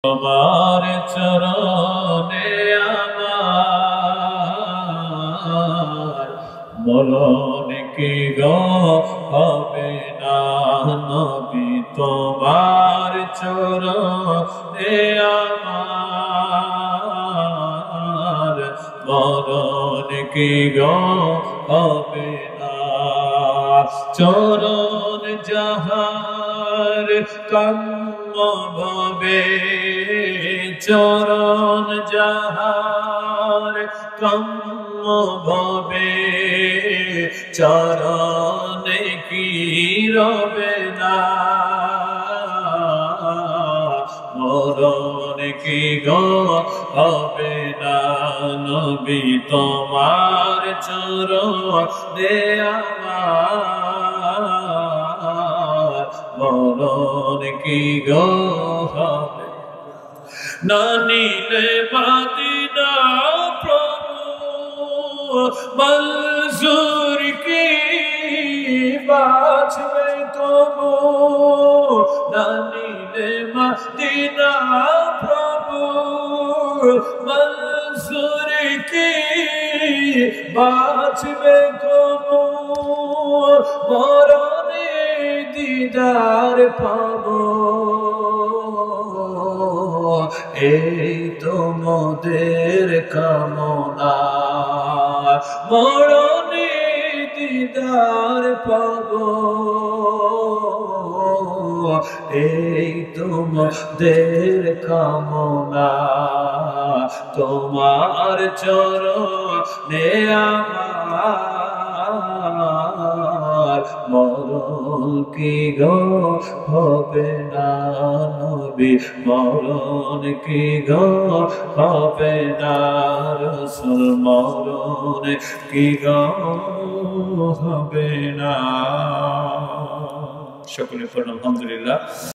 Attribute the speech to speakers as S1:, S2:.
S1: তোমার চরণে আমার মরণ কি গো হবে না নবী তোমার চরণে আমার মরণ কি গো হবে না চরণ যাহার কাম্য ভবে চরণ যাহার কাম্য ভবে চরণে কি রবে না মরণ কি গো হবে না নবী তোমার চরণে আমার মরণ কি গো হবে না নিলে মদিনা প্রভু মনজুর কি বাঁচবে তবু না নিলে মদিনা প্রভু মনজুর কি বাঁচবে তবু মরণে দিদার পাবো এই তো মোদের কামনা মরণে দিদার পাবো এই তো মোদের কামনা তোমার চরণে আমার মরণ কি গো হবে না নবী মরণ কি গো হবে না রাসূল মরণ কি গো হবে না সকলে পড়ুন আলহামদুলিল্লাহ।